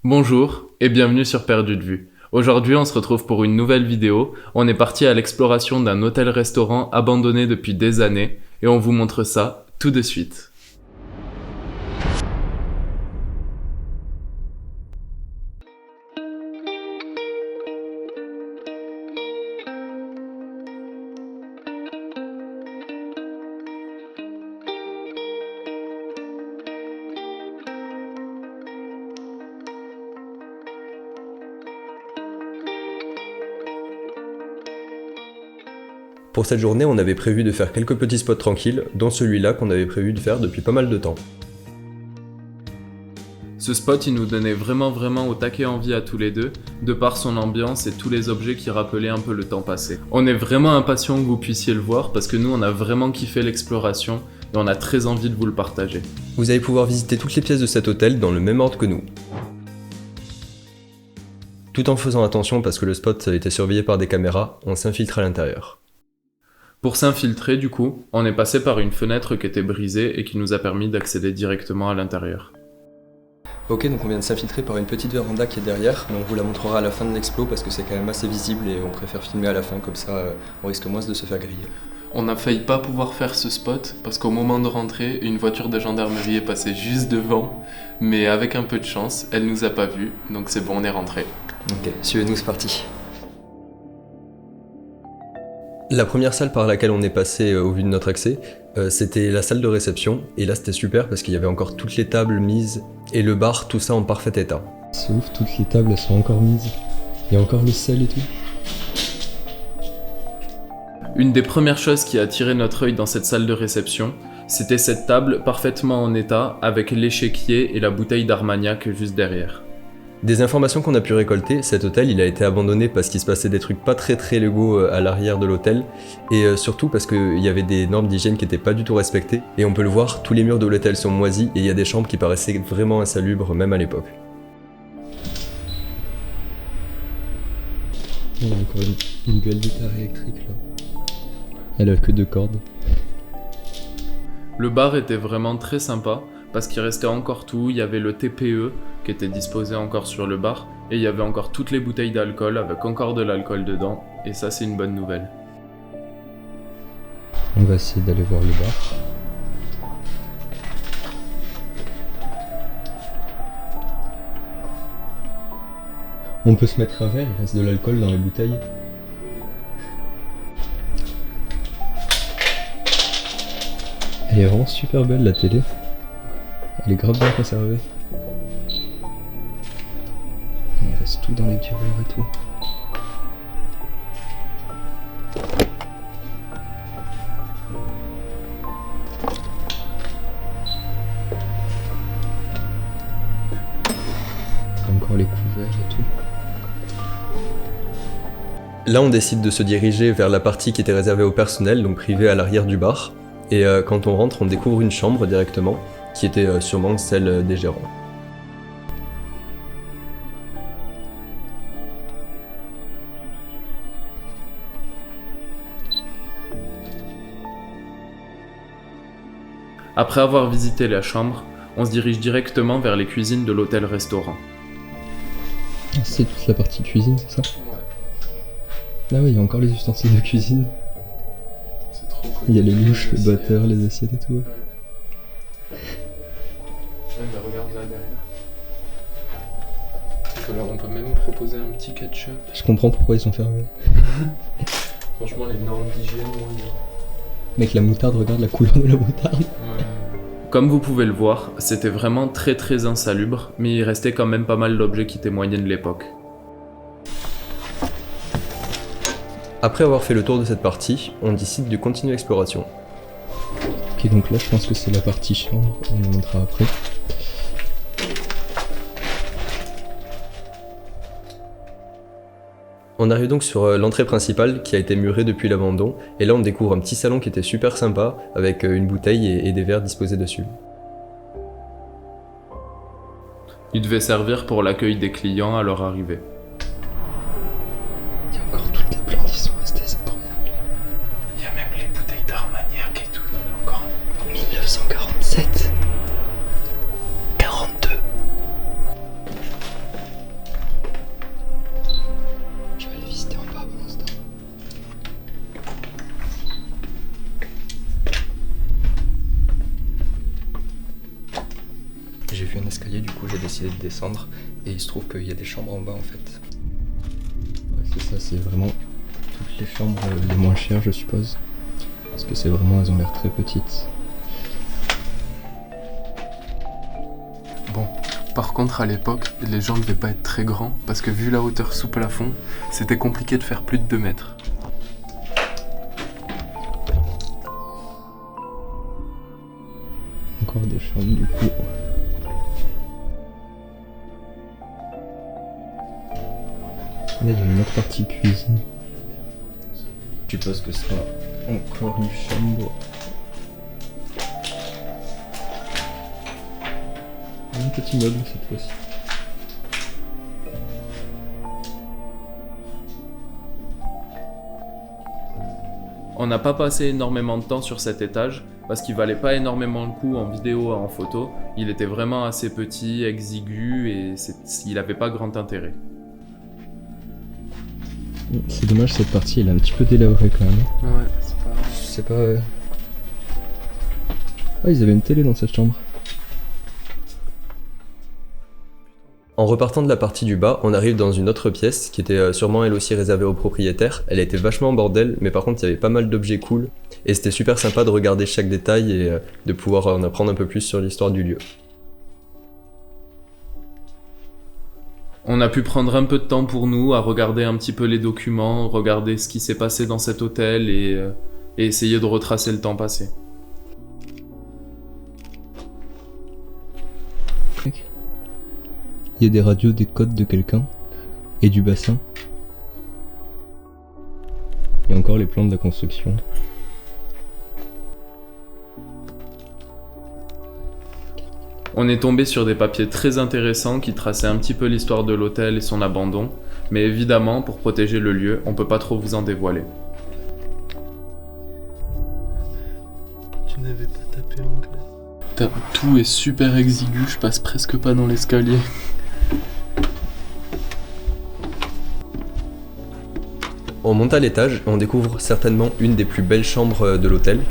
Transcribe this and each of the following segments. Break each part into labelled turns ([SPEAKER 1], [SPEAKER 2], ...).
[SPEAKER 1] Bonjour et bienvenue sur Perdu de vue. Aujourd'hui, on se retrouve pour une nouvelle vidéo. On est parti à l'exploration d'un hôtel-restaurant abandonné depuis des années et on vous montre ça tout de suite.
[SPEAKER 2] Pour cette journée, on avait prévu de faire quelques petits spots tranquilles, dont celui-là qu'on avait prévu de faire depuis pas mal de temps.
[SPEAKER 1] Ce spot, il nous donnait vraiment au taquet envie à tous les deux, de par son ambiance et tous les objets qui rappelaient un peu le temps passé. On est vraiment impatient que vous puissiez le voir parce que nous, on a vraiment kiffé l'exploration et on a très envie de vous le partager.
[SPEAKER 2] Vous allez pouvoir visiter toutes les pièces de cet hôtel dans le même ordre que nous. Tout en faisant attention parce que le spot était surveillé par des caméras, on s'infiltre à l'intérieur.
[SPEAKER 1] Pour s'infiltrer, du coup, on est passé par une fenêtre qui était brisée et qui nous a permis d'accéder directement à l'intérieur.
[SPEAKER 2] Ok, donc on vient de s'infiltrer par une petite véranda qui est derrière, mais on vous la montrera à la fin de l'explo parce que c'est quand même assez visible et on préfère filmer à la fin, comme ça on risque moins de se faire griller.
[SPEAKER 1] On a failli pas pouvoir faire ce spot parce qu'au moment de rentrer, une voiture de gendarmerie est passée juste devant, mais avec un peu de chance, elle nous a pas vus, donc c'est bon, on est rentré.
[SPEAKER 2] Ok, suivez-nous, c'est parti. La première salle par laquelle on est passé au vu de notre accès, c'était la salle de réception, et là c'était super parce qu'il y avait encore toutes les tables mises, et le bar, tout ça en parfait état.
[SPEAKER 3] C'est ouf, toutes les tables elles sont encore mises. Il y a encore le sel et tout.
[SPEAKER 1] Une des premières choses qui a attiré notre œil dans cette salle de réception, c'était cette table parfaitement en état avec l'échiquier et la bouteille d'Armagnac juste derrière.
[SPEAKER 2] Des informations qu'on a pu récolter, cet hôtel il a été abandonné parce qu'il se passait des trucs pas très légaux à l'arrière de l'hôtel, et surtout parce qu'il y avait des normes d'hygiène qui étaient pas du tout respectées, et on peut le voir, tous les murs de l'hôtel sont moisis, et il y a des chambres qui paraissaient vraiment insalubres même à l'époque.
[SPEAKER 3] Il y a encore une belle guitare électrique là. Elle a que 2 cordes.
[SPEAKER 1] Le bar était vraiment très sympa parce qu'il restait encore tout, il y avait le TPE qui était disposé encore sur le bar et il y avait encore toutes les bouteilles d'alcool avec encore de l'alcool dedans et ça c'est une bonne nouvelle.
[SPEAKER 3] On va essayer d'aller voir le bar. On peut se mettre à verre, il reste de l'alcool dans les bouteilles. Elle est vraiment super belle la télé. Elle est grave bien conservée. Il reste tout dans les tiroirs et tout. Encore les couverts et tout.
[SPEAKER 2] Là on décide de se diriger vers la partie qui était réservée au personnel, donc privée à l'arrière du bar, et quand on rentre on découvre une chambre directement, qui était sûrement celle des gérants.
[SPEAKER 1] Après avoir visité la chambre, on se dirige directement vers les cuisines de l'hôtel-restaurant.
[SPEAKER 3] Ah, c'est toute la partie cuisine, c'est ça?
[SPEAKER 1] Ouais.
[SPEAKER 3] Ah ouais, il y a encore les ustensiles de cuisine.
[SPEAKER 1] C'est trop cool.
[SPEAKER 3] Il y a les louches, le batteur, les assiettes et tout.
[SPEAKER 1] Ouais, mais regarde là derrière. On peut même proposer un petit ketchup.
[SPEAKER 3] Je comprends pourquoi ils sont fermés.
[SPEAKER 1] Franchement, les normes d'hygiène,
[SPEAKER 3] Mec, la moutarde, regarde la couleur de la moutarde.
[SPEAKER 1] Comme vous pouvez le voir, c'était vraiment très insalubre, mais il restait quand même pas mal d'objets qui témoignaient de l'époque.
[SPEAKER 2] Après avoir fait le tour de cette partie, on décide de continuer l'exploration.
[SPEAKER 3] Ok, donc là, je pense que c'est la partie chambre. On le montrera après.
[SPEAKER 2] On arrive donc sur l'entrée principale qui a été murée depuis l'abandon, et là on découvre un petit salon qui était super sympa, avec une bouteille et des verres disposés dessus.
[SPEAKER 1] Il devait servir pour l'accueil des clients à leur arrivée.
[SPEAKER 3] Il y a encore toutes les plantes qui sont restées, c'est incroyable.
[SPEAKER 1] Il y a même les bouteilles d'Armagnac et tout, encore.
[SPEAKER 3] 1947. 42.
[SPEAKER 2] essayé de descendre et il se trouve qu'il y a des chambres en bas en fait.
[SPEAKER 3] Ouais, c'est ça, c'est vraiment toutes les chambres les moins chères, je suppose. Parce que c'est vraiment, elles ont l'air très petites.
[SPEAKER 1] Bon, par contre à l'époque, les gens ne devaient pas être très grands parce que vu la hauteur sous plafond, c'était compliqué de faire plus de 2 mètres.
[SPEAKER 3] Encore des chambres du coup. Là, il y a une autre partie cuisine. Je suppose que ce sera encore une chambre. Un petit meuble cette fois-ci.
[SPEAKER 1] On n'a pas passé énormément de temps sur cet étage parce qu'il valait pas énormément le coup en vidéo et en photo. Il était vraiment assez petit, exigu et il avait pas grand intérêt.
[SPEAKER 3] C'est dommage, cette partie elle est un petit peu délabrée quand même.
[SPEAKER 1] Ouais, c'est pas...
[SPEAKER 2] Je sais pas...
[SPEAKER 3] Ah, ils avaient une télé dans cette chambre.
[SPEAKER 2] En repartant de la partie du bas, on arrive dans une autre pièce qui était sûrement elle aussi réservée aux propriétaires. Elle était vachement en bordel, mais par contre il y avait pas mal d'objets cool et c'était super sympa de regarder chaque détail et de pouvoir en apprendre un peu plus sur l'histoire du lieu.
[SPEAKER 1] On a pu prendre un peu de temps pour nous à regarder un petit peu les documents, regarder ce qui s'est passé dans cet hôtel et essayer de retracer le temps passé.
[SPEAKER 3] Il y a des radios, des codes de quelqu'un et du bassin. Il y a encore les plans de la construction.
[SPEAKER 1] On est tombé sur des papiers très intéressants qui traçaient un petit peu l'histoire de l'hôtel et son abandon, mais évidemment, pour protéger le lieu, on peut pas trop vous en dévoiler.
[SPEAKER 4] Tu n'avais pas tapé anglais.
[SPEAKER 1] Tout est super exigu, je passe presque pas dans l'escalier.
[SPEAKER 2] On monte à l'étage et on découvre certainement une des plus belles chambres de l'hôtel.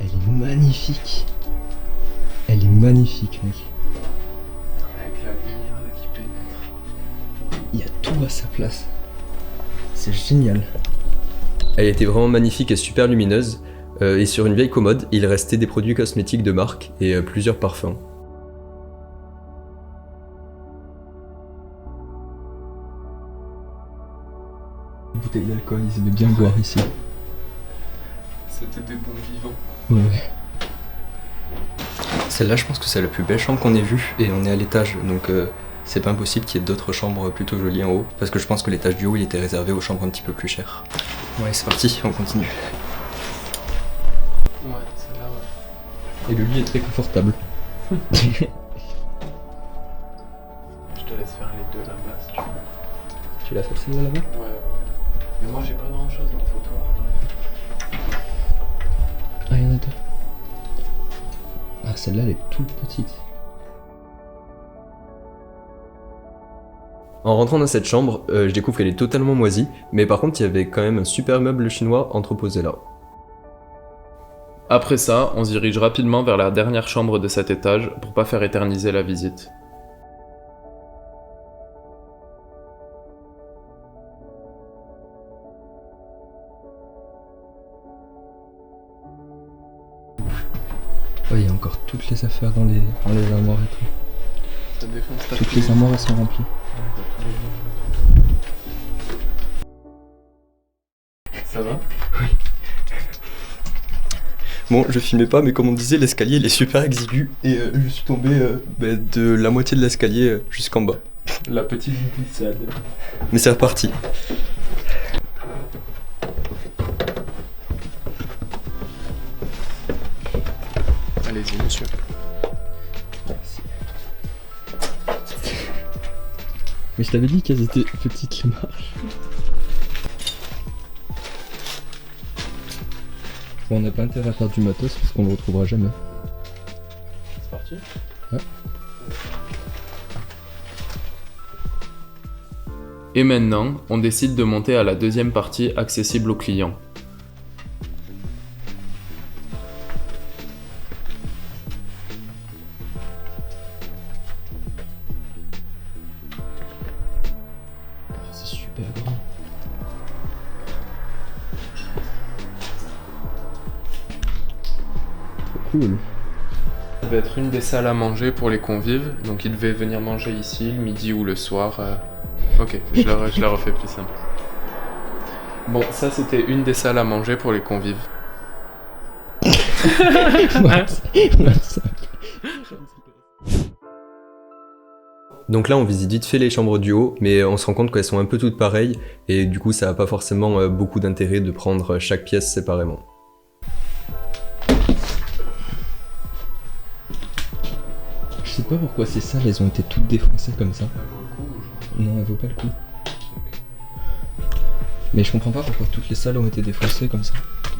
[SPEAKER 3] Elle est magnifique. Elle est magnifique, mec.
[SPEAKER 1] Avec la lumière là qui pénètre.
[SPEAKER 3] Il y a tout à sa place. C'est génial.
[SPEAKER 2] Elle était vraiment magnifique et super lumineuse. Et sur une vieille commode, il restait des produits cosmétiques de marque et plusieurs parfums.
[SPEAKER 3] Une bouteille d'alcool, ils aimaient bien boire ici.
[SPEAKER 1] C'était des bons vivants.
[SPEAKER 3] Ouais.
[SPEAKER 2] Celle-là, je pense que c'est la plus belle chambre qu'on ait vue et on est à l'étage, donc c'est pas impossible qu'il y ait d'autres chambres plutôt jolies en haut, parce que je pense que l'étage du haut il était réservé aux chambres un petit peu plus chères. Ouais, c'est parti, on continue.
[SPEAKER 1] Ouais, celle-là, ouais.
[SPEAKER 3] Et le lit est très confortable.
[SPEAKER 1] Je te laisse faire les deux là-bas si tu veux.
[SPEAKER 3] Tu l'as fait celle-là là-bas?
[SPEAKER 1] Ouais. Mais moi j'ai pas grand chose en photo en vrai.
[SPEAKER 3] Ah, il y en a deux. Ah, celle-là elle est toute petite.
[SPEAKER 2] En rentrant dans cette chambre, je découvre qu'elle est totalement moisie, mais par contre il y avait quand même un super meuble chinois entreposé là.
[SPEAKER 1] Après ça, on se dirige rapidement vers la dernière chambre de cet étage pour pas faire éterniser la visite.
[SPEAKER 3] Ouais, il y a encore toutes les affaires dans les armoires et tout.
[SPEAKER 1] Ça défonce
[SPEAKER 3] Toutes les armoires elles sont remplies.
[SPEAKER 1] Ça va?
[SPEAKER 2] Bon, je filmais pas, mais comme on disait, l'escalier il est super exigu et je suis tombé de la moitié de l'escalier jusqu'en bas.
[SPEAKER 1] La petite glissade.
[SPEAKER 2] Mais c'est reparti.
[SPEAKER 1] Allez-y, monsieur.
[SPEAKER 3] Merci. Mais je t'avais dit qu'elles étaient petites les marches. Bon, on n'a pas intérêt à faire du matos parce qu'on le retrouvera jamais.
[SPEAKER 1] C'est parti?
[SPEAKER 3] Ouais.
[SPEAKER 1] Et maintenant, on décide de monter à la deuxième partie accessible aux clients.
[SPEAKER 3] cool.
[SPEAKER 1] Ça devait être une des salles à manger pour les convives, donc ils devaient venir manger ici le midi ou le soir. Ok, je la refais plus simple. Bon, ça c'était une des salles à manger pour les convives.
[SPEAKER 2] Donc là, on visite vite fait les chambres du haut, mais on se rend compte qu'elles sont un peu toutes pareilles, et du coup, ça n'a pas forcément beaucoup d'intérêt de prendre chaque pièce séparément.
[SPEAKER 3] Je sais pas pourquoi ces salles, elles ont été toutes défoncées comme ça. Non, elles vaut pas le coup. Mais je comprends pas pourquoi toutes les salles ont été défoncées comme ça.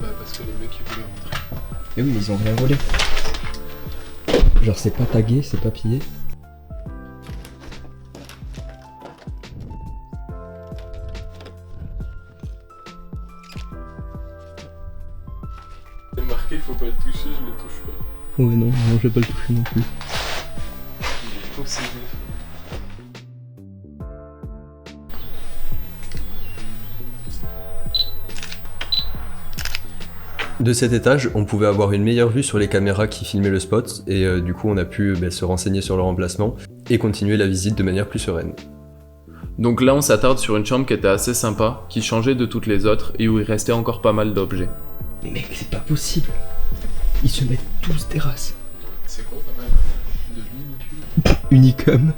[SPEAKER 1] Bah parce que les mecs ils voulaient rentrer.
[SPEAKER 3] Et oui, ils ont rien volé. Genre c'est pas tagué, c'est pas pillé.
[SPEAKER 1] C'est marqué, faut pas le toucher, je le touche pas.
[SPEAKER 3] Ouais non, je vais pas le toucher non plus.
[SPEAKER 1] Faut que c'est vif.
[SPEAKER 2] De cet étage, on pouvait avoir une meilleure vue sur les caméras qui filmaient le spot, et du coup on a pu se renseigner sur leur emplacement et continuer la visite de manière plus sereine.
[SPEAKER 1] Donc là on s'attarde sur une chambre qui était assez sympa, qui changeait de toutes les autres et où il restait encore pas mal d'objets.
[SPEAKER 3] Mais mec, c'est pas possible. Ils se mettent tous des races.
[SPEAKER 1] C'est quoi pas mal de minuscules?
[SPEAKER 3] Unicum.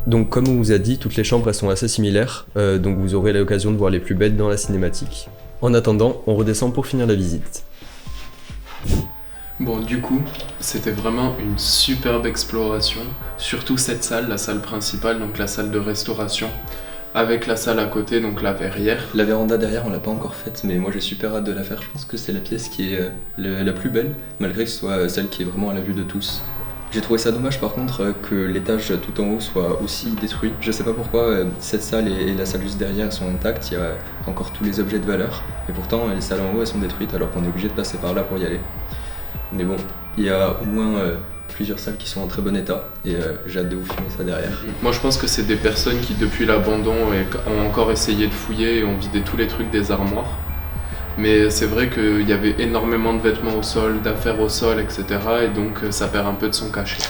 [SPEAKER 2] Donc comme on vous a dit, toutes les chambres elles sont assez similaires, donc vous aurez l'occasion de voir les plus belles dans la cinématique. En attendant, on redescend pour finir la visite.
[SPEAKER 1] Bon du coup, c'était vraiment une superbe exploration, surtout cette salle, la salle principale, donc la salle de restauration, avec la salle à côté, donc la verrière.
[SPEAKER 2] La véranda derrière, on l'a pas encore faite, mais moi j'ai super hâte de la faire. Je pense que c'est la pièce qui est la plus belle, malgré que ce soit celle qui est vraiment à la vue de tous. J'ai trouvé ça dommage par contre que l'étage tout en haut soit aussi détruit. Je sais pas pourquoi cette salle et la salle juste derrière sont intactes, il y a encore tous les objets de valeur. Et pourtant les salles en haut elles sont détruites alors qu'on est obligé de passer par là pour y aller. Mais bon, il y a au moins plusieurs salles qui sont en très bon état et j'ai hâte de vous filmer ça derrière.
[SPEAKER 1] Moi je pense que c'est des personnes qui depuis l'abandon ont encore essayé de fouiller et ont vidé tous les trucs des armoires. Mais c'est vrai qu'il y avait énormément de vêtements au sol, d'affaires au sol, etc. Et donc ça perd un peu de son cachet.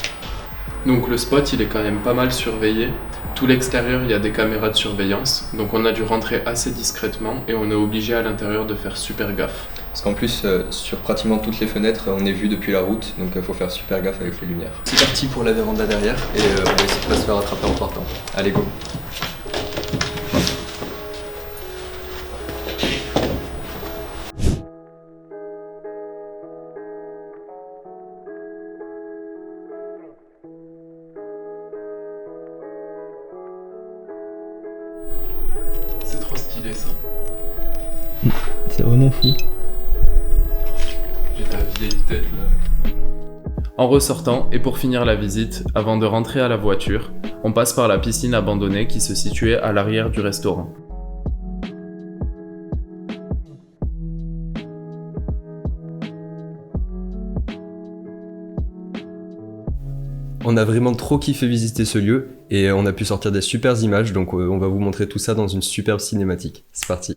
[SPEAKER 1] Donc le spot il est quand même pas mal surveillé. Tout l'extérieur il y a des caméras de surveillance. Donc on a dû rentrer assez discrètement et on est obligé à l'intérieur de faire super gaffe.
[SPEAKER 2] Parce qu'en plus, sur pratiquement toutes les fenêtres, on est vu depuis la route, donc il faut faire super gaffe avec les lumières. C'est parti pour la véranda derrière et on va essayer de pas se faire attraper en partant. Allez go!
[SPEAKER 1] C'est trop stylé ça.
[SPEAKER 3] C'est vraiment fou.
[SPEAKER 1] J'ai ta vieille tête là. En ressortant, et pour finir la visite, avant de rentrer à la voiture, on passe par la piscine abandonnée qui se situait à l'arrière du restaurant.
[SPEAKER 2] On a vraiment trop kiffé visiter ce lieu et on a pu sortir des super images, donc on va vous montrer tout ça dans une superbe cinématique. C'est parti!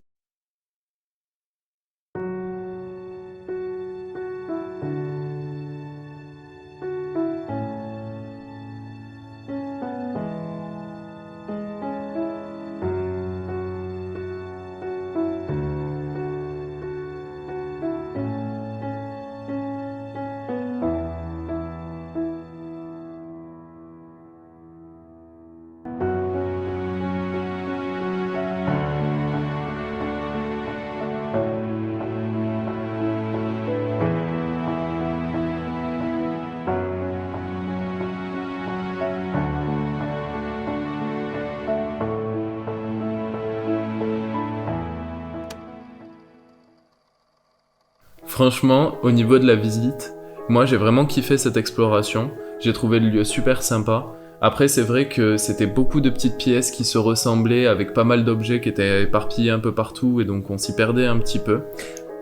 [SPEAKER 1] Franchement, au niveau de la visite, moi j'ai vraiment kiffé cette exploration, j'ai trouvé le lieu super sympa. Après c'est vrai que c'était beaucoup de petites pièces qui se ressemblaient avec pas mal d'objets qui étaient éparpillés un peu partout et donc on s'y perdait un petit peu.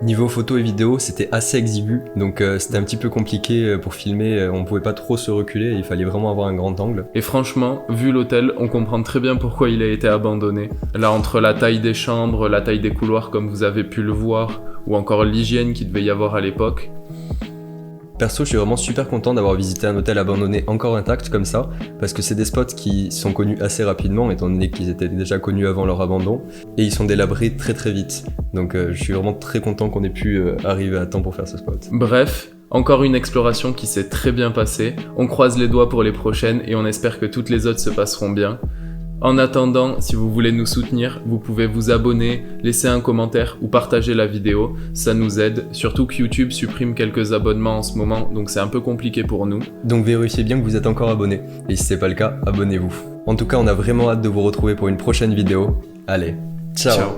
[SPEAKER 2] Niveau photo et vidéo, c'était assez exigu, donc c'était un petit peu compliqué pour filmer, on pouvait pas trop se reculer, il fallait vraiment avoir un grand angle.
[SPEAKER 1] Et franchement, vu l'hôtel, on comprend très bien pourquoi il a été abandonné. Là, entre la taille des chambres, la taille des couloirs comme vous avez pu le voir, ou encore l'hygiène qu'il devait y avoir à l'époque.
[SPEAKER 2] Perso, je suis vraiment super content d'avoir visité un hôtel abandonné encore intact comme ça, parce que c'est des spots qui sont connus assez rapidement, étant donné qu'ils étaient déjà connus avant leur abandon, et ils sont délabrés très très vite. Donc je suis vraiment très content qu'on ait pu arriver à temps pour faire ce spot.
[SPEAKER 1] Bref, encore une exploration qui s'est très bien passée. On croise les doigts pour les prochaines et on espère que toutes les autres se passeront bien. En attendant, si vous voulez nous soutenir, vous pouvez vous abonner, laisser un commentaire ou partager la vidéo, ça nous aide, surtout que YouTube supprime quelques abonnements en ce moment, donc c'est un peu compliqué pour nous.
[SPEAKER 2] Donc vérifiez bien que vous êtes encore abonné, et si c'est pas le cas, abonnez-vous. En tout cas, on a vraiment hâte de vous retrouver pour une prochaine vidéo. Allez, ciao.